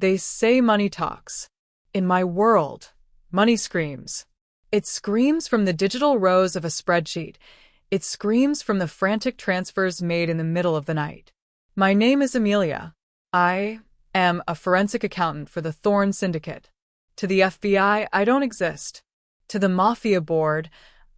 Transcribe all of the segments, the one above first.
They say money talks. In my world, money screams. It screams from the digital rows of a spreadsheet. It screams from the frantic transfers made in the middle of the night. My name is Amelia. I am a forensic accountant for the Thorne Syndicate. To the FBI, I don't exist. To the Mafia board,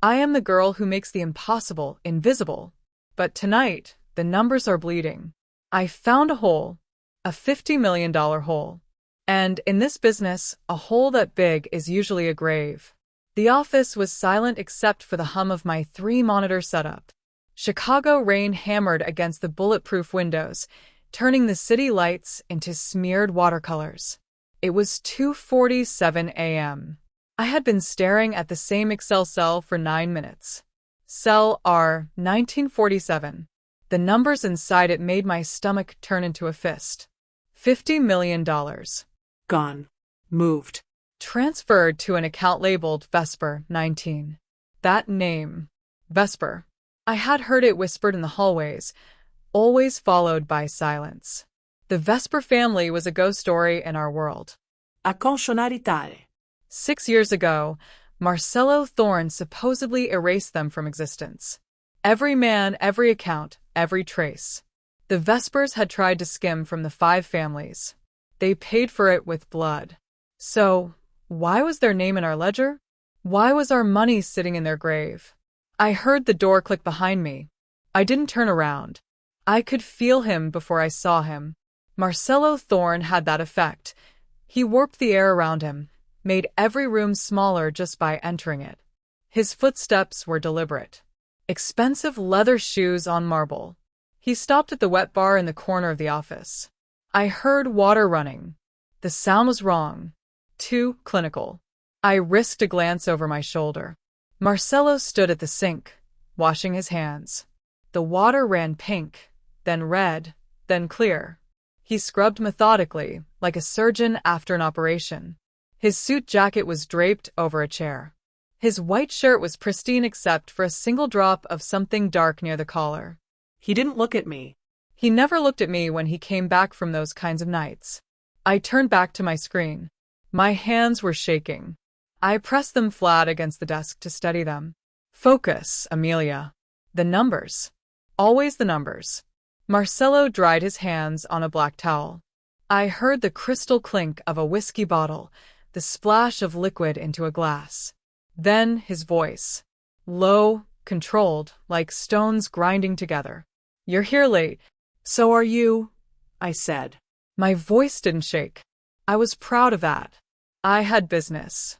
I am the girl who makes the impossible invisible. But tonight, the numbers are bleeding. I found a hole, a $50 million hole. And in this business, a hole that big is usually a grave. The office was silent except for the hum of my 3-monitor setup. Chicago rain hammered against the bulletproof windows, turning the city lights into smeared watercolors. It was 2:47 a.m. I had been staring at the same Excel cell for 9 minutes. Cell R 1947. The numbers inside it made my stomach turn into a fist. $50 million. Gone. Moved. Transferred to an account labeled Vesper 19. That name, Vesper. I had heard it whispered in the hallways, always followed by silence. The Vesper family was a ghost story in our world. Acconscionaritare. 6 years ago, Marcello Thorne supposedly erased them from existence. Every man, every account, every trace. The Vespers had tried to skim from the 5 families. They paid for it with blood. So, why was their name in our ledger? Why was our money sitting in their grave? I heard the door click behind me. I didn't turn around. I could feel him before I saw him. Marcello Thorne had that effect. He warped the air around him, made every room smaller just by entering it. His footsteps were deliberate. Expensive leather shoes on marble. He stopped at the wet bar in the corner of the office. I heard water running. The sound was wrong. Too clinical. I risked a glance over my shoulder. Marcello stood at the sink, washing his hands. The water ran pink, then red, then clear. He scrubbed methodically, like a surgeon after an operation. His suit jacket was draped over a chair. His white shirt was pristine except for a single drop of something dark near the collar. He didn't look at me. He never looked at me when he came back from those kinds of nights. I turned back to my screen. My hands were shaking. I pressed them flat against the desk to steady them. Focus, Amelia. The numbers. Always the numbers. Marcello dried his hands on a black towel. I heard the crystal clink of a whiskey bottle, the splash of liquid into a glass. Then his voice. Low, controlled, like stones grinding together. You're here late. So are you, I said. My voice didn't shake. I was proud of that. I had business.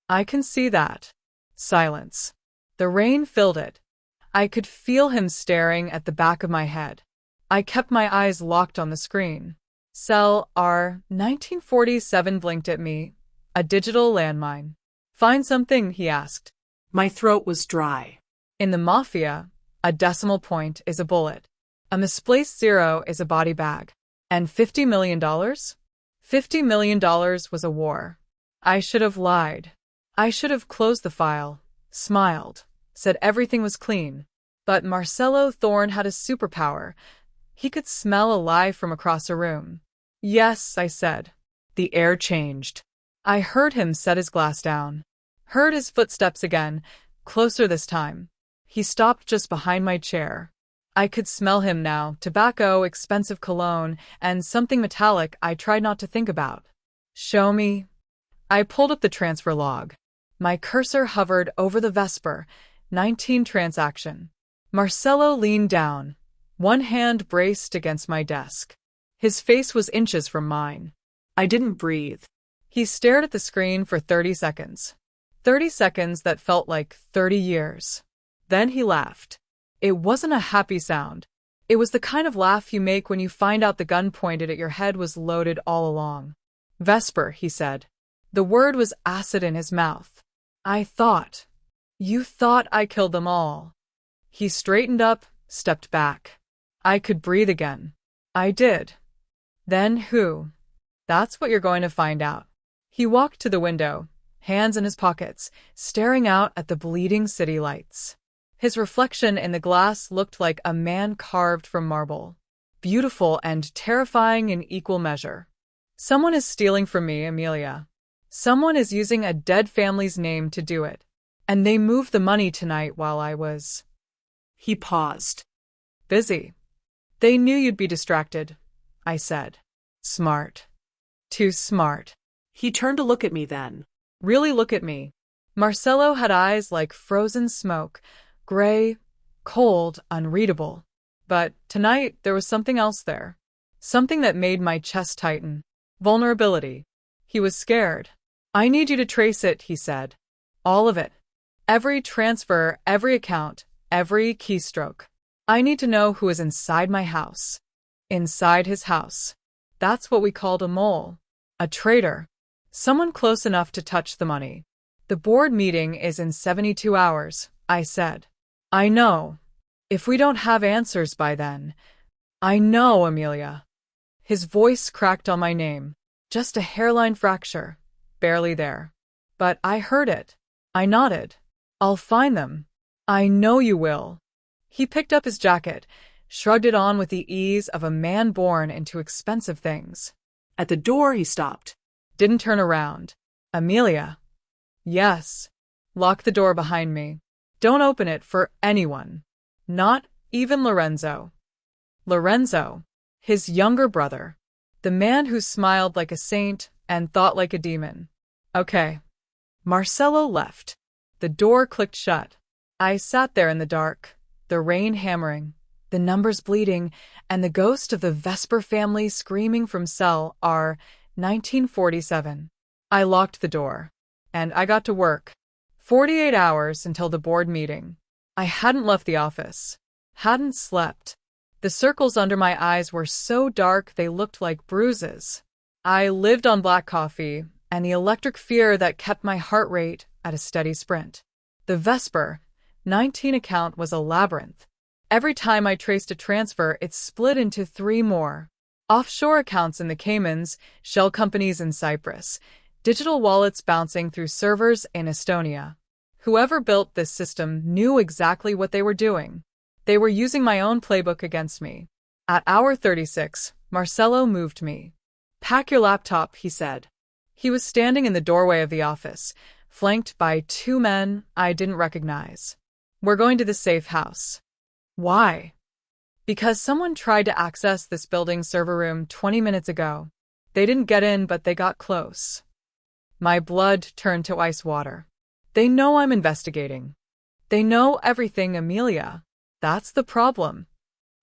I can see that. Silence. The rain filled it. I could feel him staring at the back of my head. I kept my eyes locked on the screen. Cell R 1947 blinked at me. A digital landmine. Find something, he asked. My throat was dry. In the Mafia, a decimal point is a bullet. A misplaced 0 is a body bag. And $50 million? $50 million was a war. I should have lied. I should have closed the file, smiled, said everything was clean. But Marcello Thorne had a superpower. He could smell a lie from across a room. Yes, I said. The air changed. I heard him set his glass down. Heard his footsteps again, closer this time. He stopped just behind my chair. I could smell him now, tobacco, expensive cologne, and something metallic I tried not to think about. Show me. I pulled up the transfer log. My cursor hovered over the Vesper 19 transaction. Marcello leaned down, one hand braced against my desk. His face was inches from mine. I didn't breathe. He stared at the screen for 30 seconds. 30 seconds that felt like 30 years. Then he laughed. It wasn't a happy sound. It was the kind of laugh you make when you find out the gun pointed at your head was loaded all along. Vesper, he said. The word was acid in his mouth. I thought. You thought I killed them all. He straightened up, stepped back. I could breathe again. I did. Then who? That's what you're going to find out. He walked to the window, hands in his pockets, staring out at the bleeding city lights. His reflection in the glass looked like a man carved from marble, beautiful and terrifying in equal measure. Someone is stealing from me, Amelia. Someone is using a dead family's name to do it. And they moved the money tonight while I was He paused. busy. They knew you'd be distracted, I said. Smart. Too smart. He turned to look at me then. Really look at me. Marcello had eyes like frozen smoke, gray, cold, unreadable. But tonight there was something else there. Something that made my chest tighten. Vulnerability. He was scared. I need you to trace it, he said. All of it. Every transfer, every account, every keystroke. I need to know who is inside my house. Inside his house. That's what we called a mole. A traitor. Someone close enough to touch the money. The board meeting is in 72 hours, I said. I know. If we don't have answers by then. I know, Amelia. His voice cracked on my name. Just a hairline fracture. Barely there. But I heard it. I nodded. I'll find them. I know you will. He picked up his jacket, shrugged it on with the ease of a man born into expensive things. At the door, he stopped. Didn't turn around. Amelia. Yes. Lock the door behind me. Don't open it for anyone. Not even Lorenzo. Lorenzo. His younger brother. The man who smiled like a saint and thought like a demon. Okay. Marcello left. The door clicked shut. I sat there in the dark, the rain hammering, the numbers bleeding, and the ghost of the Vesper family screaming from cell R 1947. I locked the door, and I got to work. 48 hours until the board meeting. I hadn't left the office. Hadn't slept. The circles under my eyes were so dark they looked like bruises. I lived on black coffee and the electric fear that kept my heart rate at a steady sprint. The Vesper 19 account was a labyrinth. Every time I traced a transfer, it split into 3 more. Offshore accounts in the Caymans, shell companies in Cyprus, digital wallets bouncing through servers in Estonia. Whoever built this system knew exactly what they were doing. They were using my own playbook against me. At hour 36, Marcello moved me. Pack your laptop, he said. He was standing in the doorway of the office, flanked by 2 men I didn't recognize. We're going to the safe house. Why? Because someone tried to access this building's server room 20 minutes ago. They didn't get in, but they got close. My blood turned to ice water. They know I'm investigating. They know everything, Amelia. That's the problem.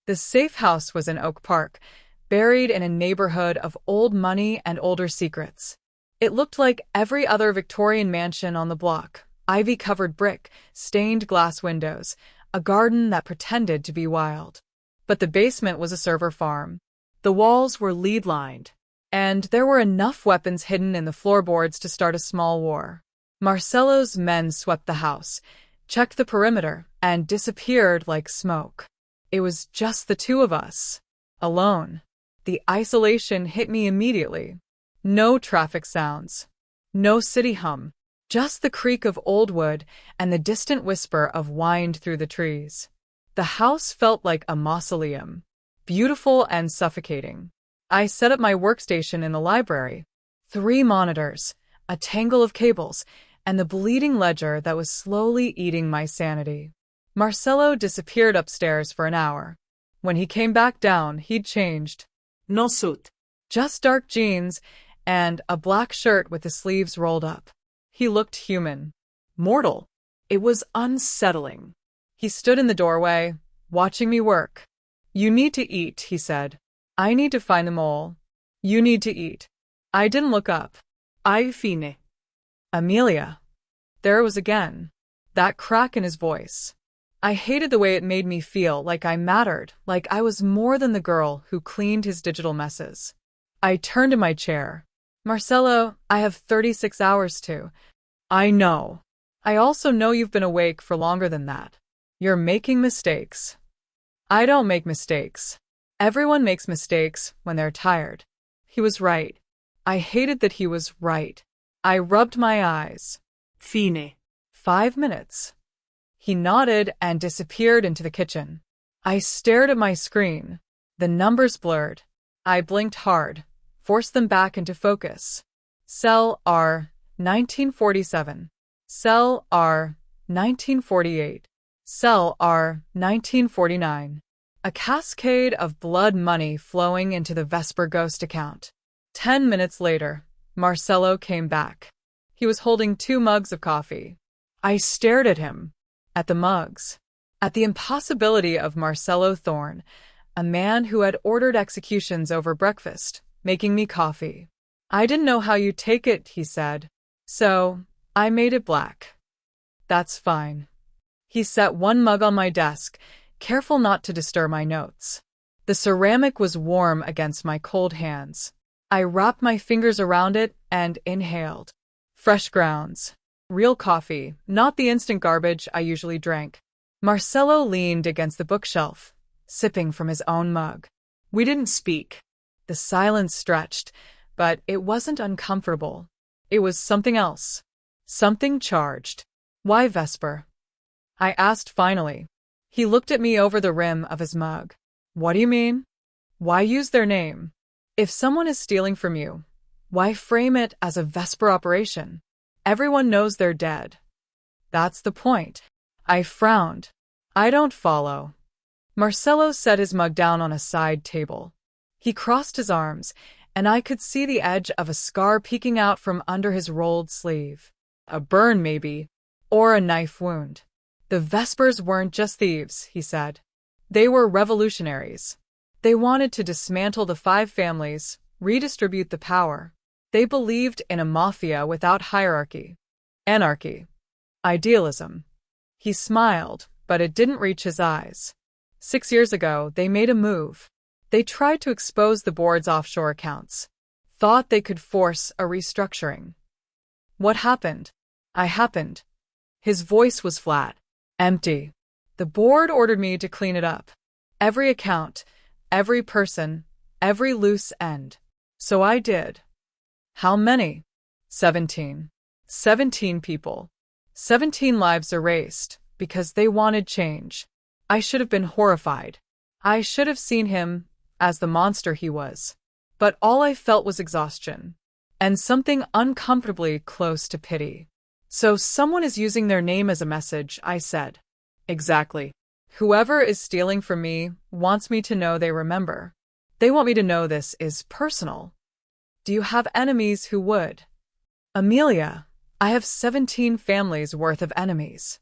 The safe house was in Oak Park, buried in a neighborhood of old money and older secrets. It looked like every other Victorian mansion on the block. Ivy-covered brick, stained glass windows, a garden that pretended to be wild. But the basement was a server farm. The walls were lead-lined, and there were enough weapons hidden in the floorboards to start a small war. Marcello's men swept the house, checked the perimeter, and disappeared like smoke. It was just the 2 of us. Alone. The isolation hit me immediately. No traffic sounds. No city hum. Just the creak of old wood and the distant whisper of wind through the trees. The house felt like a mausoleum. Beautiful and suffocating. I set up my workstation in the library. 3 monitors, a tangle of cables, and the bleeding ledger that was slowly eating my sanity. Marcello disappeared upstairs for an hour. When he came back down, he'd changed. No suit. Just dark jeans and a black shirt with the sleeves rolled up. He looked human. Mortal. It was unsettling. He stood in the doorway, watching me work. You need to eat, he said. I need to find the mole. You need to eat. I didn't look up. Ai fine. Amelia. There it was again. That crack in his voice. I hated the way it made me feel, like I mattered, like I was more than the girl who cleaned his digital messes. I turned in my chair. Marcello, I have 36 hours to. I know. I also know you've been awake for longer than that. You're making mistakes. I don't make mistakes. Everyone makes mistakes when they're tired. He was right. I hated that he was right. I rubbed my eyes. Fine. 5 minutes. He nodded and disappeared into the kitchen. I stared at my screen. The numbers blurred. I blinked hard. force them back into focus. Cell R, 1947. Cell R, 1948. Cell R, 1949. A cascade of blood money flowing into the Vesper Ghost account. 10 minutes later, Marcello came back. He was holding 2 mugs of coffee. I stared at him, at the mugs, at the impossibility of Marcello Thorne, a man who had ordered executions over breakfast, making me coffee. I didn't know how you take it, he said. So, I made it black. That's fine. He set 1 mug on my desk, careful not to disturb my notes. The ceramic was warm against my cold hands. I wrapped my fingers around it and inhaled. Fresh grounds. Real coffee, not the instant garbage I usually drank. Marcello leaned against the bookshelf, sipping from his own mug. We didn't speak. The silence stretched, but it wasn't uncomfortable. It was something else. Something charged. Why Vesper? I asked finally. He looked at me over the rim of his mug. What do you mean? Why use their name? If someone is stealing from you, why frame it as a Vesper operation? Everyone knows they're dead. That's the point. I frowned. I don't follow. Marcello set his mug down on a side table. He crossed his arms, and I could see the edge of a scar peeking out from under his rolled sleeve. A burn, maybe, or a knife wound. The Vespers weren't just thieves, he said. They were revolutionaries. They wanted to dismantle the 5 families, redistribute the power. They believed in a mafia without hierarchy. Anarchy. Idealism. He smiled, but it didn't reach his eyes. 6 years ago, they made a move. They tried to expose the board's offshore accounts. Thought they could force a restructuring. What happened? I happened. His voice was flat. Empty. The board ordered me to clean it up. Every account, every person, every loose end. So I did. How many? 17. 17 people. 17 lives erased, because they wanted change. I should have been horrified. I should have seen him as the monster he was. But all I felt was exhaustion, and something uncomfortably close to pity. So someone is using their name as a message, I said. Exactly. Whoever is stealing from me wants me to know they remember. They want me to know this is personal. Do you have enemies who would? Amelia, I have 17 families worth of enemies.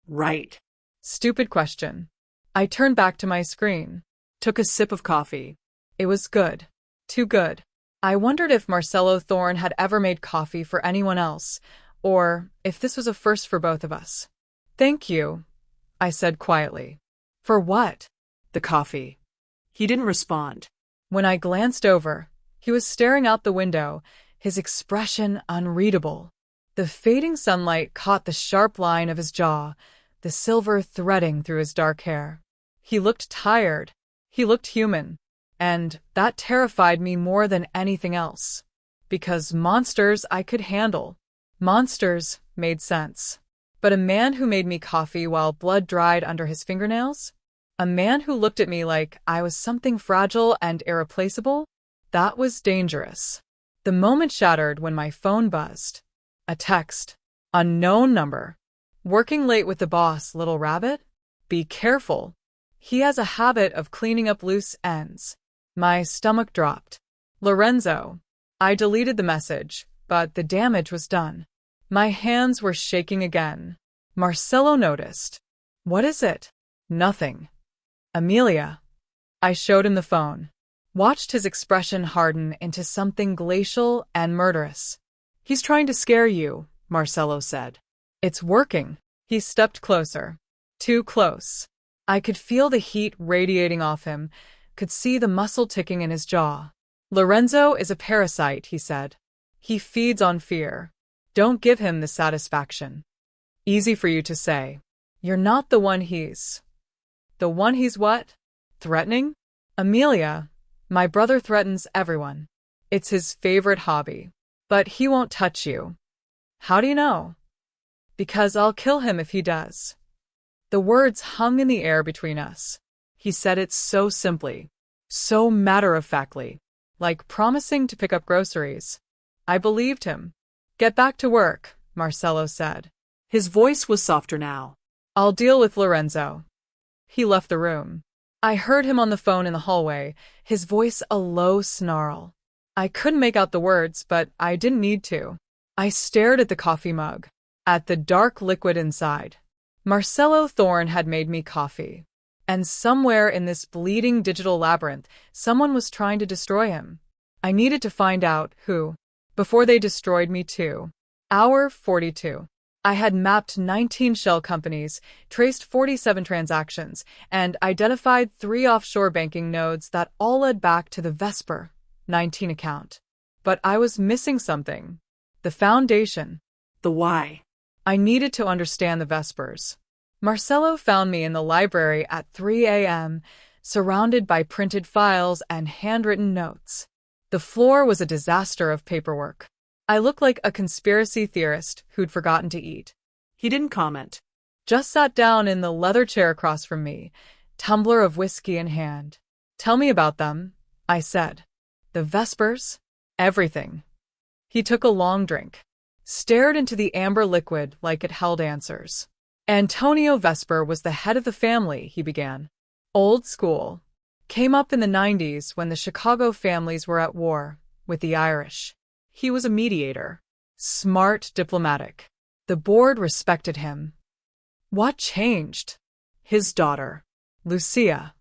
Right. Stupid question. I turned back to my screen, took a sip of coffee. It was good. Too good. I wondered if Marcello Thorne had ever made coffee for anyone else, or if this was a first for both of us. Thank you, I said quietly. For what? The coffee. He didn't respond. When I glanced over, he was staring out the window, his expression unreadable. The fading sunlight caught the sharp line of his jaw, the silver threading through his dark hair. He looked tired. He looked human. And that terrified me more than anything else. Because monsters I could handle. Monsters made sense. But a man who made me coffee while blood dried under his fingernails? A man who looked at me like I was something fragile and irreplaceable? That was dangerous. The moment shattered when my phone buzzed. A text. Unknown number. Working late with the boss, little rabbit? Be careful. He has a habit of cleaning up loose ends. My stomach dropped. Lorenzo. I deleted the message, but the damage was done. My hands were shaking again. Marcello noticed. What is it? Nothing. Amelia. I showed him the phone. Watched his expression harden into something glacial and murderous. He's trying to scare you, Marcello said. It's working. He stepped closer. Too close. I could feel the heat radiating off him, could see the muscle ticking in his jaw. Lorenzo is a parasite, he said. He feeds on fear. Don't give him the satisfaction. Easy for you to say. You're not the one he's... The one he's what? Threatening? Amelia, my brother threatens everyone. It's his favorite hobby. But he won't touch you. How do you know? Because I'll kill him if he does. The words hung in the air between us. He said it so simply, so matter-of-factly. like promising to pick up groceries. I believed him. Get back to work, Marcello said. His voice was softer now. I'll deal with Lorenzo. He left the room. I heard him on the phone in the hallway, his voice a low snarl. I couldn't make out the words, but I didn't need to. I stared at the coffee mug, at the dark liquid inside. Marcello Thorne had made me coffee. And somewhere in this bleeding digital labyrinth, someone was trying to destroy him. I needed to find out who, before they destroyed me too. Hour 42. I had mapped 19 shell companies, traced 47 transactions, and identified 3 offshore banking nodes that all led back to the Vesper 19 account. But I was missing something. The foundation. The why. I needed to understand the Vespers. Marcello found me in the library at 3 a.m., surrounded by printed files and handwritten notes. The floor was a disaster of paperwork. I looked like a conspiracy theorist who'd forgotten to eat. He didn't comment. Just sat down in the leather chair across from me, tumbler of whiskey in hand. Tell me about them, I said. The Vespers? Everything. He took a long drink, stared into the amber liquid like it held answers. Antonio Vesper was the head of the family, he began. Old school. Came up in the 90s when the Chicago families were at war with the Irish. He was a mediator. Smart, diplomatic. The board respected him. What changed? His daughter, Lucia.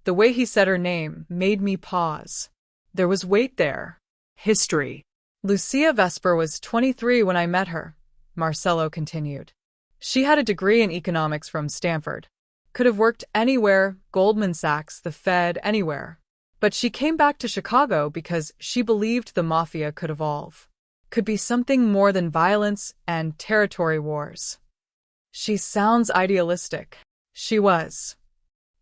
The way he said her name made me pause. There was weight there. History. Lucia Vesper was 23 when I met her, Marcello continued. She had a degree in economics from Stanford. Could have worked anywhere, Goldman Sachs, the Fed, anywhere. But she came back to Chicago because she believed the Mafia could evolve. Could be something more than violence and territory wars. She sounds idealistic. She was.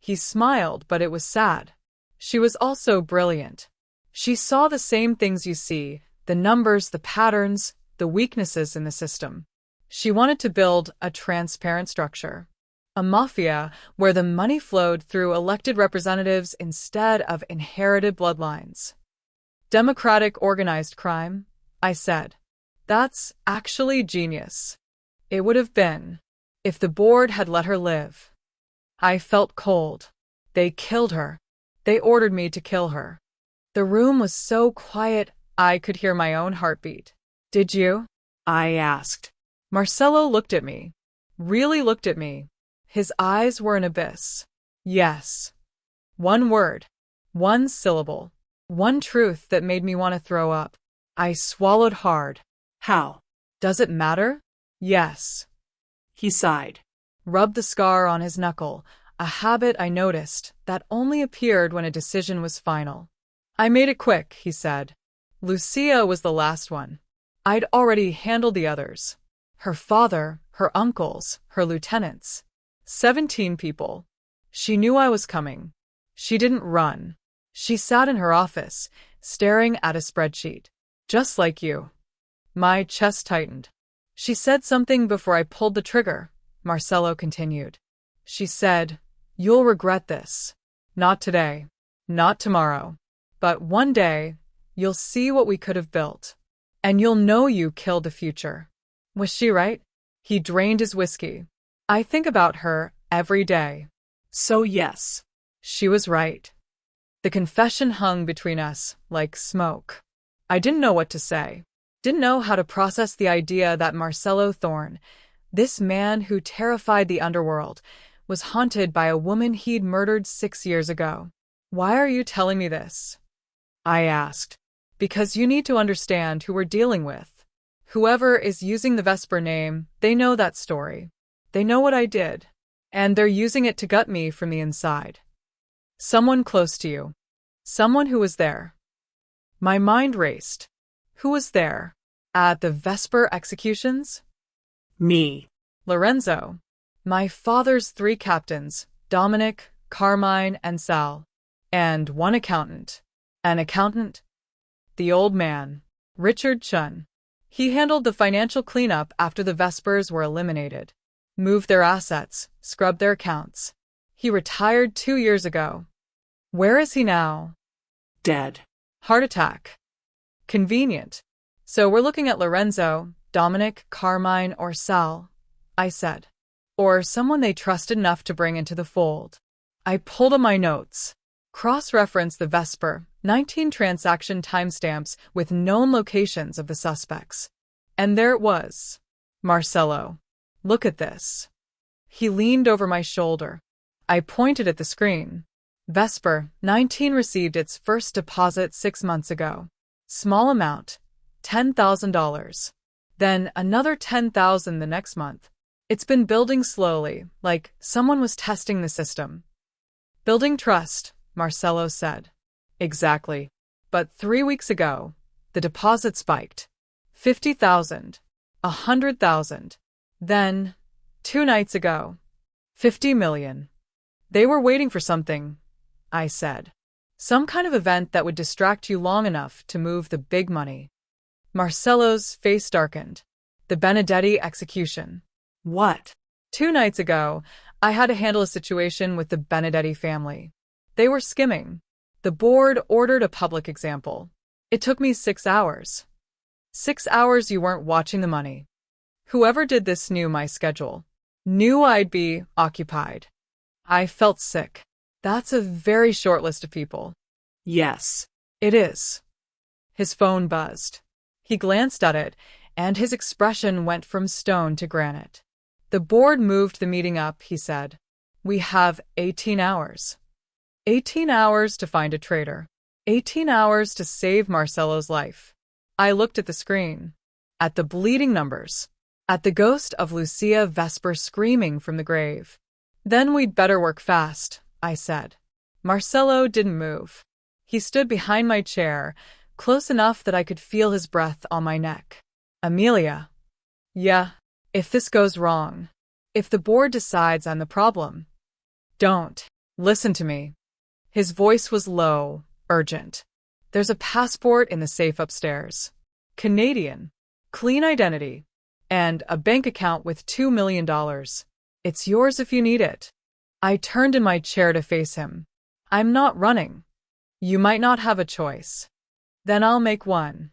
He smiled, but it was sad. She was also brilliant. She saw the same things you see, the numbers, the patterns, the weaknesses in the system. She wanted to build a transparent structure. A mafia where the money flowed through elected representatives instead of inherited bloodlines. Democratic organized crime, I said. That's actually genius. It would have been, if the board had let her live. I felt cold. They killed her. They ordered me to kill her. The room was so quiet I could hear my own heartbeat. Did you? I asked. Marcello looked at me. Really looked at me. His eyes were an abyss. Yes. One word. One syllable. One truth that made me want to throw up. I swallowed hard. How? Does it matter? Yes. He sighed. Rubbed the scar on his knuckle, a habit I noticed that only appeared when a decision was final. I made it quick, he said. Lucia was the last one. I'd already handled the others. Her father, her uncles, her lieutenants. 17 people. She knew I was coming. She didn't run. She sat in her office, staring at a spreadsheet. Just like you. My chest tightened. She said something before I pulled the trigger, Marcello continued. She said, "You'll regret this. Not today. Not tomorrow. But one day, you'll see what we could have built. And you'll know you killed the future." Was she right? He drained his whiskey. I think about her every day. So yes. She was right. The confession hung between us like smoke. I didn't know what to say. Didn't know how to process the idea that Marcello Thorne, this man who terrified the underworld, was haunted by a woman he'd murdered 6 years ago. Why are you telling me this? I asked. Because you need to understand who we're dealing with. Whoever is using the Vesper name, they know that story. They know what I did. And they're using it to gut me from the inside. Someone close to you. Someone who was there. My mind raced. Who was there? At the Vesper executions? Me. Lorenzo. My father's 3 captains, Dominic, Carmine, and Sal. And 1 accountant. An accountant? The old man. Richard Chun. He handled the financial cleanup after the Vespers were eliminated. Moved their assets, scrubbed their accounts. He retired 2 years ago. Where is he now? Dead. Heart attack. Convenient. So we're looking at Lorenzo, Dominic, Carmine, or Sal, I said. Or someone they trusted enough to bring into the fold. I pulled up my notes. Cross-referenced the Vesper, 19 transaction timestamps with known locations of the suspects. And there it was. Marcello. Look at this. He leaned over my shoulder. I pointed at the screen. Vesper, 19 received its first deposit 6 months ago. Small amount, $10,000. Then another $10,000 the next month. It's been building slowly, like someone was testing the system. Building trust, Marcello said. Exactly. But 3 weeks ago, the deposit spiked. 50,000, 100,000. Then, 2 nights ago, 50 million. They were waiting for something, I said. Some kind of event that would distract you long enough to move the big money. Marcello's face darkened. The Benedetti execution. What? 2 nights ago, I had to handle a situation with the Benedetti family. They were skimming. The board ordered a public example. It took me 6 hours. 6 hours you weren't watching the money. Whoever did this knew my schedule. Knew I'd be occupied. I felt sick. That's a very short list of people. Yes. It is. His phone buzzed. He glanced at it, and his expression went from stone to granite. The board moved the meeting up, he said. We have 18 hours. 18 hours to find a traitor. 18 hours to save Marcello's life. I looked at the screen. At the bleeding numbers. At the ghost of Lucia Vesper screaming from the grave. Then we'd better work fast, I said. Marcello didn't move. He stood behind my chair, close enough that I could feel his breath on my neck. Amelia. Yeah, if this goes wrong. If the board decides I'm the problem. Don't. Listen to me. His voice was low, urgent. There's a passport in the safe upstairs. Canadian. Clean identity. And a bank account with $2 million. It's yours if you need it. I turned in my chair to face him. I'm not running. You might not have a choice. Then I'll make one.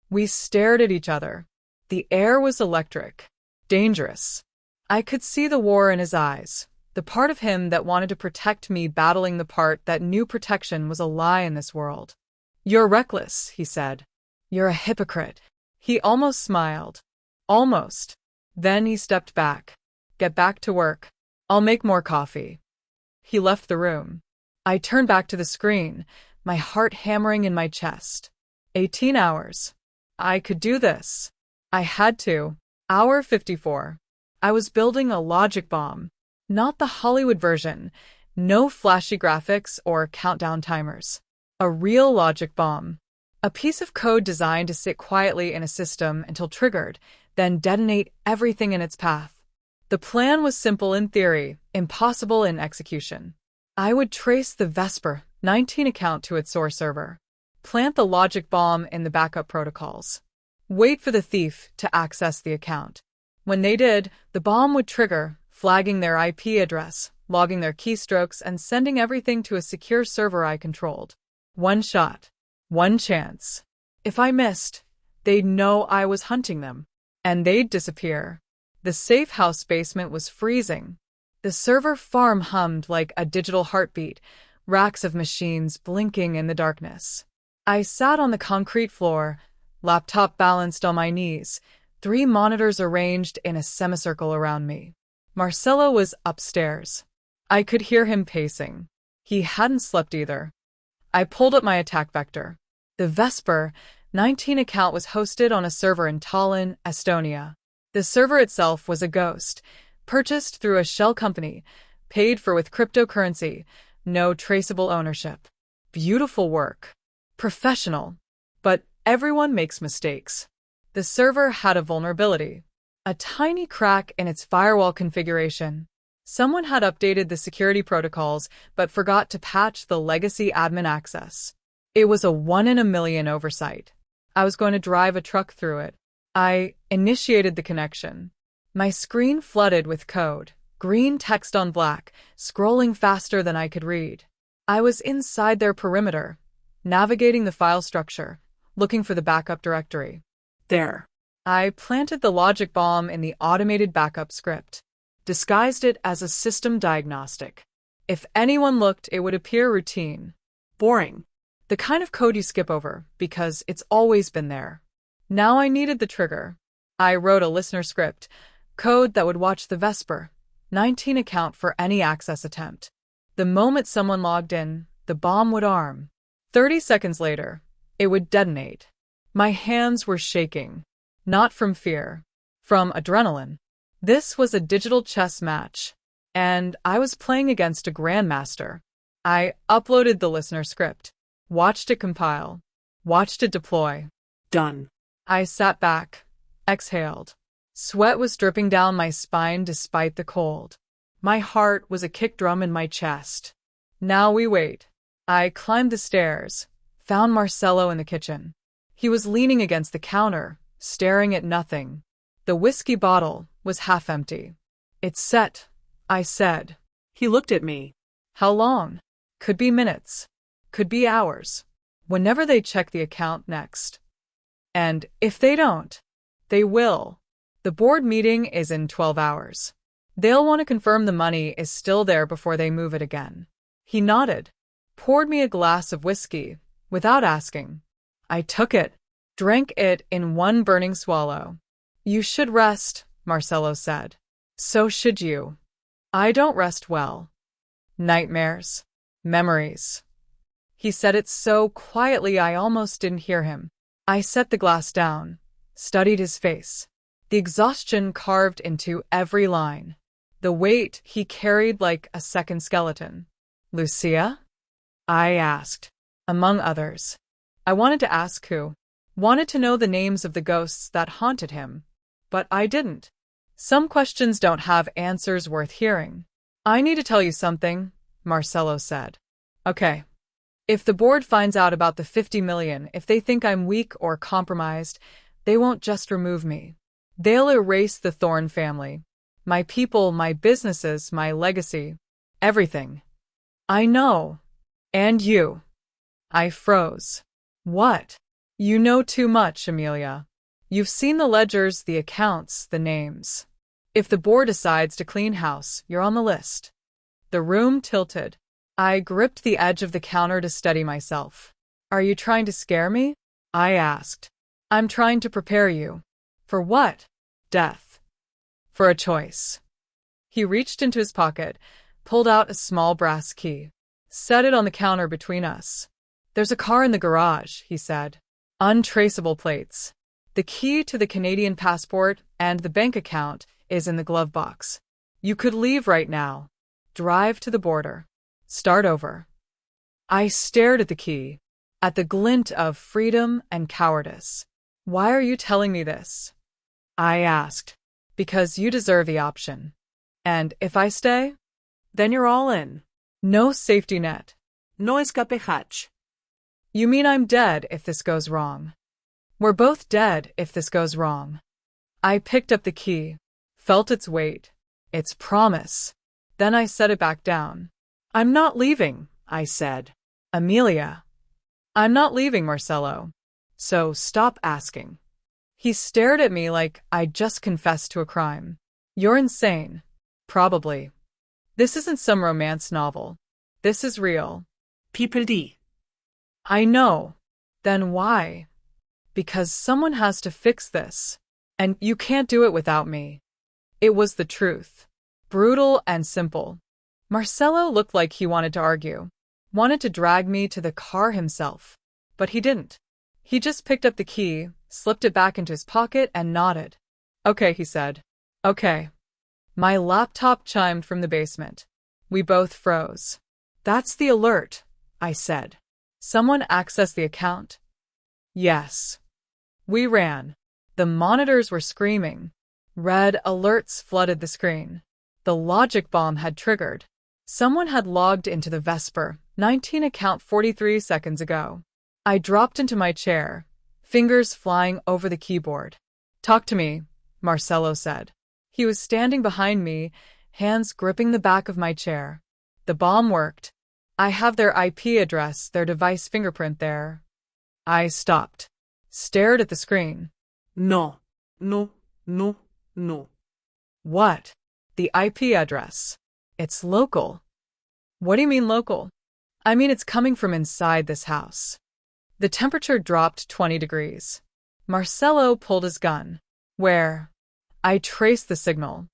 We stared at each other. The air was electric. Dangerous. I could see the war in his eyes, the part of him that wanted to protect me battling the part that knew protection was a lie in this world. You're reckless, he said. You're a hypocrite. He almost smiled. Almost. Then he stepped back. Get back to work. I'll make more coffee. He left the room. I turned back to the screen, my heart hammering in my chest. 18 hours. I could do this. I had to. Hour 54. I was building a logic bomb. Not the Hollywood version. No flashy graphics or countdown timers. A real logic bomb. A piece of code designed to sit quietly in a system until triggered, then detonate everything in its path. The plan was simple in theory, impossible in execution. I would trace the Vesper 19 account to its source server. Plant the logic bomb in the backup protocols. Wait for the thief to access the account. When they did, the bomb would trigger, flagging their IP address, logging their keystrokes, and sending everything to a secure server I controlled. One shot. One chance. If I missed, they'd know I was hunting them. And they'd disappear. The safe house basement was freezing. The server farm hummed like a digital heartbeat, racks of machines blinking in the darkness. I sat on the concrete floor, laptop balanced on my knees, 3 monitors arranged in a semicircle around me. Marcello was upstairs. I could hear him pacing. He hadn't slept either. I pulled up my attack vector. The Vesper 19 account was hosted on a server in Tallinn, Estonia. The server itself was a ghost, purchased through a shell company, paid for with cryptocurrency, no traceable ownership. Beautiful work. Professional. But everyone makes mistakes. The server had a vulnerability. A tiny crack in its firewall configuration. Someone had updated the security protocols but forgot to patch the legacy admin access. It was a 1 in a million oversight. I was going to drive a truck through it. I initiated the connection. My screen flooded with code, green text on black, scrolling faster than I could read. I was inside their perimeter, navigating the file structure, looking for the backup directory. There. I planted the logic bomb in the automated backup script, disguised it as a system diagnostic. If anyone looked, it would appear routine. Boring. The kind of code you skip over, because it's always been there. Now I needed the trigger. I wrote a listener script, code that would watch the Vesper 19 account for any access attempt. The moment someone logged in, the bomb would arm. 30 seconds later, it would detonate. My hands were shaking. Not from fear. From adrenaline. This was a digital chess match. And I was playing against a grandmaster. I uploaded the listener script. Watched it compile. Watched it deploy. Done. I sat back. Exhaled. Sweat was dripping down my spine despite the cold. My heart was a kick drum in my chest. Now we wait. I climbed the stairs. Found Marcello in the kitchen. He was leaning against the counter, staring at nothing. The whiskey bottle was half empty. It's set, I said. He looked at me. How long? Could be minutes. Could be hours. Whenever they check the account next. And if they don't, they will. The board meeting is in 12 hours. They'll want to confirm the money is still there before they move it again. He nodded, poured me a glass of whiskey, without asking. I took it, drank it in one burning swallow. You should rest, Marcello said. So should you. I don't rest well. Nightmares. Memories. He said it so quietly I almost didn't hear him. I set the glass down, studied his face. The exhaustion carved into every line. The weight he carried like a second skeleton. Lucia? I asked, among others. I wanted to ask who. Wanted to know the names of the ghosts that haunted him. But I didn't. Some questions don't have answers worth hearing. I need to tell you something, Marcello said. Okay. If the board finds out about the 50 million, if they think I'm weak or compromised, they won't just remove me. They'll erase the Thorne family. My people, my businesses, my legacy. Everything. I know. And you. I froze. What? You know too much, Amelia. You've seen the ledgers, the accounts, the names. If the board decides to clean house, you're on the list. The room tilted. I gripped the edge of the counter to steady myself. Are you trying to scare me? I asked. I'm trying to prepare you. For what? Death. For a choice. He reached into his pocket, pulled out a small brass key, set it on the counter between us. There's a car in the garage, he said. Untraceable plates. The key to the Canadian passport and the bank account is in the glove box. You could leave right now. Drive to the border. Start over. I stared at the key, at the glint of freedom and cowardice. Why are you telling me this? I asked. Because you deserve the option. And if I stay? Then you're all in. No safety net. No escape hatch. You mean I'm dead if this goes wrong? We're both dead if this goes wrong. I picked up the key, felt its weight, its promise. Then I set it back down. I'm not leaving, I said. Amelia. I'm not leaving, Marcello. So stop asking. He stared at me like I'd just confessed to a crime. You're insane. Probably. This isn't some romance novel. This is real. People D. I know. Then why? Because someone has to fix this. And you can't do it without me. It was the truth. Brutal and simple. Marcello looked like he wanted to argue. Wanted to drag me to the car himself. But he didn't. He just picked up the key, slipped it back into his pocket, and nodded. Okay, he said. Okay. My laptop chimed from the basement. We both froze. That's the alert, I said. Someone accessed the account? Yes. We ran. The monitors were screaming. Red alerts flooded the screen. The logic bomb had triggered. Someone had logged into the Vesper 19 account 43 seconds ago. I dropped into my chair, fingers flying over the keyboard. Talk to me, Marcello said. He was standing behind me, hands gripping the back of my chair. The bomb worked. I have their IP address, their device fingerprint there. I stopped, stared at the screen. No, no, no, no. What? The IP address. It's local. What do you mean local? I mean it's coming from inside this house. The temperature dropped 20 degrees. Marcello pulled his gun. Where? I traced the signal.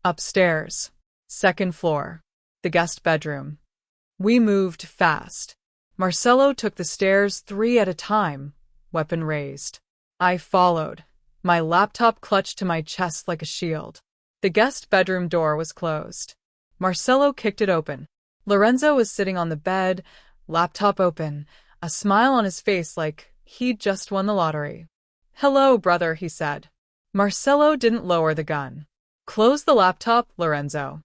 Upstairs. Second floor. The guest bedroom. We moved fast. Marcello took the stairs 3 at a time, weapon raised. I followed, my laptop clutched to my chest like a shield. The guest bedroom door was closed. Marcello kicked it open. Lorenzo was sitting on the bed, laptop open, a smile on his face like he'd just won the lottery. "Hello, brother," he said. Marcello didn't lower the gun. "Close the laptop, Lorenzo."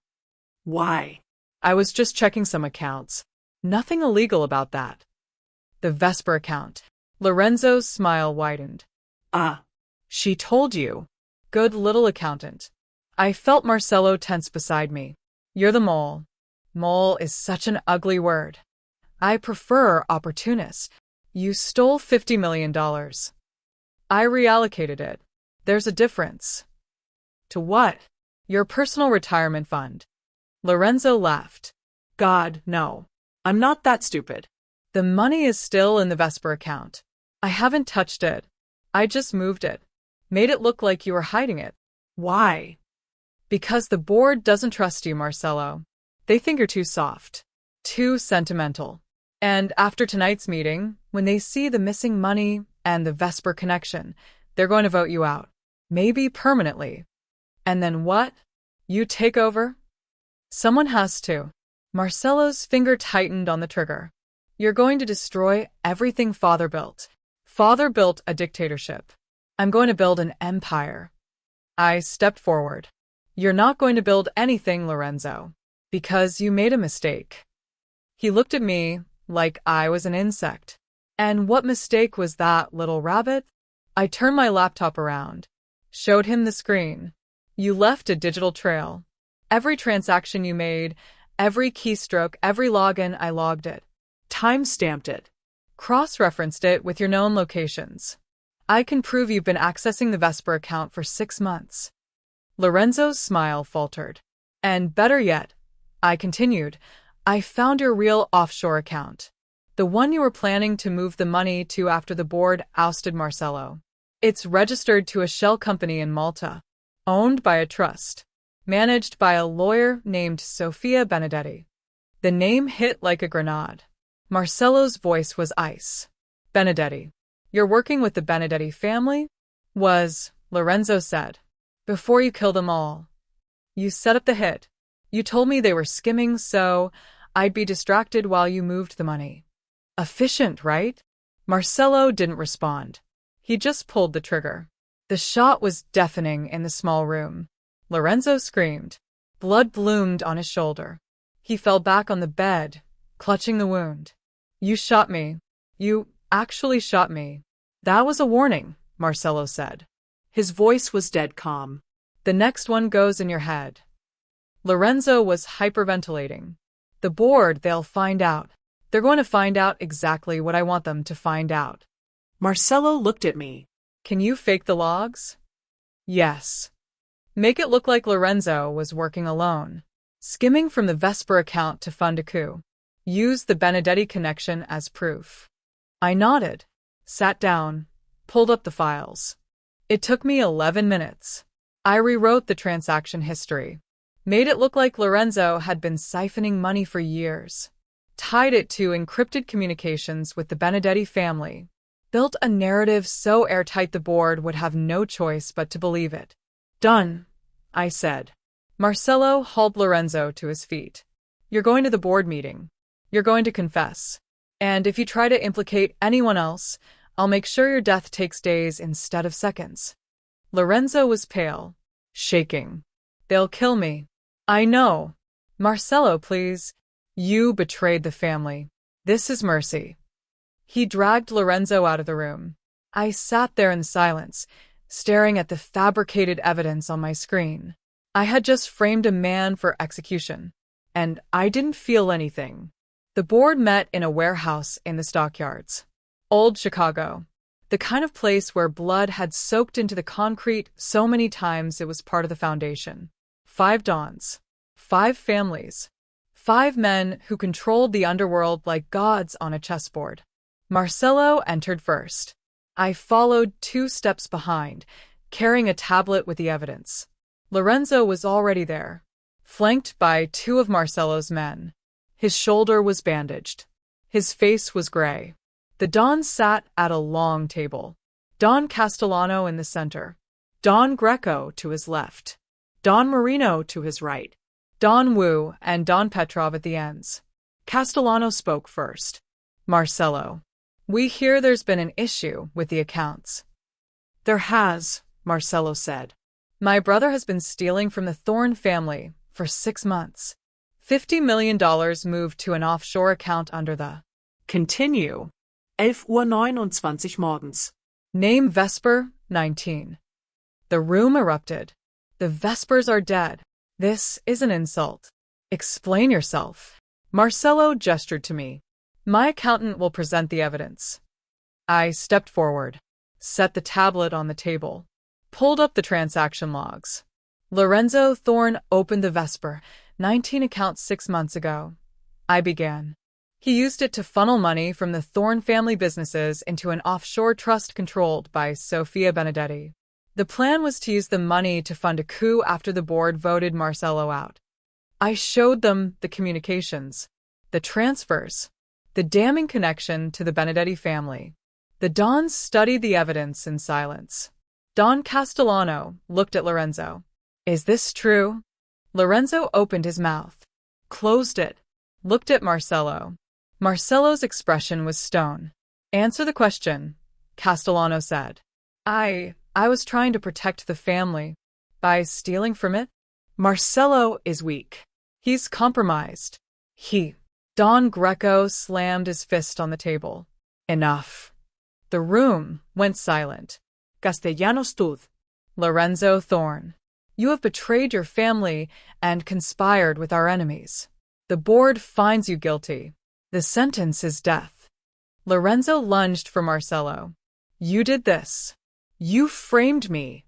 Why? "I was just checking some accounts. Nothing illegal about that." "The Vesper account." Lorenzo's smile widened. Ah. "She told you." "Good little accountant." I felt Marcello tense beside me. "You're the mole." Mole is such an ugly word. I prefer opportunist. You stole $50 million. I reallocated it. There's a difference. To what? Your personal retirement fund. Lorenzo laughed. God, no. I'm not that stupid. The money is still in the Vesper account. I haven't touched it. I just moved it. Made it look like you were hiding it. Why? Because the board doesn't trust you, Marcello. They think you're too soft. Too sentimental. And after tonight's meeting, when they see the missing money and the Vesper connection, they're going to vote you out. Maybe permanently. And then what? You take over? Someone has to. Marcello's finger tightened on the trigger. You're going to destroy everything Father built. Father built a dictatorship. I'm going to build an empire. I stepped forward. You're not going to build anything, Lorenzo, because you made a mistake. He looked at me like I was an insect. And what mistake was that, little rabbit? I turned my laptop around, showed him the screen. You left a digital trail. Every transaction you made, every keystroke, every login, I logged it. Time-stamped it. Cross-referenced it with your known locations. I can prove you've been accessing the Vesper account for 6 months. Lorenzo's smile faltered. And better yet, I continued, I found your real offshore account. The one you were planning to move the money to after the board ousted Marcello. It's registered to a shell company in Malta, owned by a trust, managed by a lawyer named Sofia Benedetti. The name hit like a grenade. Marcello's voice was ice. Benedetti. You're working with the Benedetti family? Lorenzo said. Before you kill them all. You set up the hit. You told me they were skimming so I'd be distracted while you moved the money. Efficient, right? Marcello didn't respond. He just pulled the trigger. The shot was deafening in the small room. Lorenzo screamed. Blood bloomed on his shoulder. He fell back on the bed, clutching the wound. You shot me. You actually shot me. That was a warning, Marcello said. His voice was dead calm. The next one goes in your head. Lorenzo was hyperventilating. The board, they'll find out. They're going to find out exactly what I want them to find out. Marcello looked at me. Can you fake the logs? Yes. Make it look like Lorenzo was working alone, skimming from the Vesper account to fund a coup. Use the Benedetti connection as proof. I nodded, sat down, pulled up the files. It took me 11 minutes. I rewrote the transaction history, made it look like Lorenzo had been siphoning money for years, tied it to encrypted communications with the Benedetti family, built a narrative so airtight the board would have no choice but to believe it. Done, I said. Marcello hauled Lorenzo to his feet. You're going to the board meeting. You're going to confess. And if you try to implicate anyone else, I'll make sure your death takes days instead of seconds. Lorenzo was pale, shaking. They'll kill me. I know. Marcello, please. You betrayed the family. This is mercy. He dragged Lorenzo out of the room. I sat there in silence, staring at the fabricated evidence on my screen. I had just framed a man for execution, and I didn't feel anything. The board met in a warehouse in the stockyards. Old Chicago. The kind of place where blood had soaked into the concrete so many times it was part of the foundation. 5 dons. 5 families. 5 men who controlled the underworld like gods on a chessboard. Marcello entered first. I followed 2 steps behind, carrying a tablet with the evidence. Lorenzo was already there, flanked by 2 of Marcello's men. His shoulder was bandaged. His face was gray. The dons sat at a long table. Don Castellano in the center. Don Greco to his left. Don Marino to his right. Don Wu and Don Petrov at the ends. Castellano spoke first. Marcello. We hear there's been an issue with the accounts. There has, Marcello said. My brother has been stealing from the Thorne family for 6 months. $50 million moved to an offshore account under the Continue. 11:29 morgens. Name Vesper, 19. The room erupted. The Vespers are dead. This is an insult. Explain yourself. Marcello gestured to me. My accountant will present the evidence. I stepped forward, set the tablet on the table, pulled up the transaction logs. Lorenzo Thorne opened the Vesper, 19 account 6 months ago. I began. He used it to funnel money from the Thorne family businesses into an offshore trust controlled by Sofia Benedetti. The plan was to use the money to fund a coup after the board voted Marcello out. I showed them the communications, the transfers, the damning connection to the Benedetti family. The dons studied the evidence in silence. Don Castellano looked at Lorenzo. Is this true? Lorenzo opened his mouth, closed it, looked at Marcello. Marcello's expression was stone. Answer the question, Castellano said. I was trying to protect the family by stealing from it. Marcello is weak. He's compromised. Don Greco slammed his fist on the table. Enough. The room went silent. Castellanos tud. Lorenzo Thorne. You have betrayed your family and conspired with our enemies. The board finds you guilty. The sentence is death. Lorenzo lunged for Marcello. You did this. You framed me.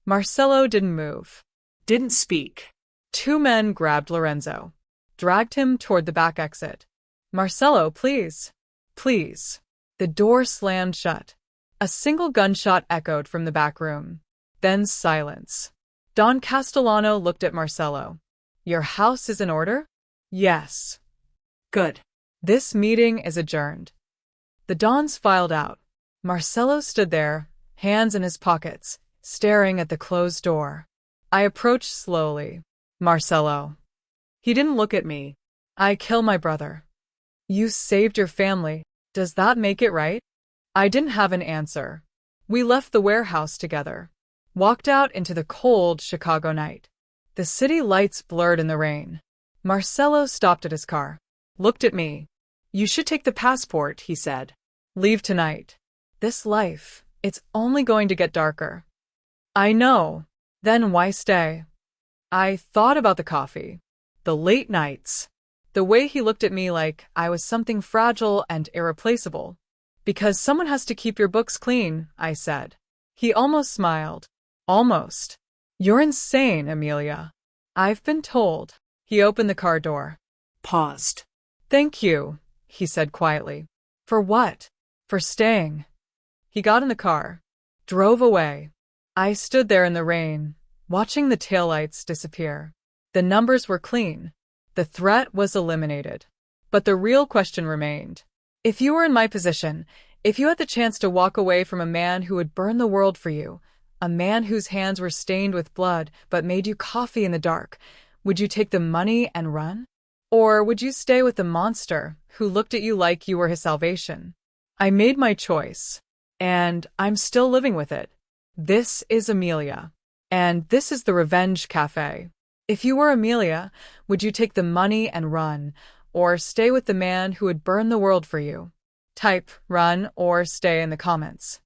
Marcello didn't move. Didn't speak. 2 men grabbed Lorenzo, dragged him toward the back exit. Marcello, please. Please. The door slammed shut. A single gunshot echoed from the back room. Then silence. Don Castellano looked at Marcello. Your house is in order? Yes. Good. This meeting is adjourned. The dons filed out. Marcello stood there, hands in his pockets, staring at the closed door. I approached slowly. Marcello. He didn't look at me. I killed my brother. You saved your family. Does that make it right? I didn't have an answer. We left the warehouse together, walked out into the cold Chicago night. The city lights blurred in the rain. Marcello stopped at his car, looked at me. You should take the passport, he said. Leave tonight. This life, it's only going to get darker. I know. Then why stay? I thought about the coffee, the late nights, the way he looked at me like I was something fragile and irreplaceable. Because someone has to keep your books clean, I said. He almost smiled. Almost. You're insane, Amelia. I've been told. He opened the car door. Paused. Thank you, he said quietly. For what? For staying. He got in the car, drove away. I stood there in the rain, watching the taillights disappear. The numbers were clean. The threat was eliminated. But the real question remained. If you were in my position, if you had the chance to walk away from a man who would burn the world for you, a man whose hands were stained with blood but made you coffee in the dark, would you take the money and run? Or would you stay with the monster who looked at you like you were his salvation? I made my choice, and I'm still living with it. This is Amelia, and this is the Revenge Cafe. If you were Amelia, would you take the money and run, or stay with the man who would burn the world for you? Type run or stay in the comments.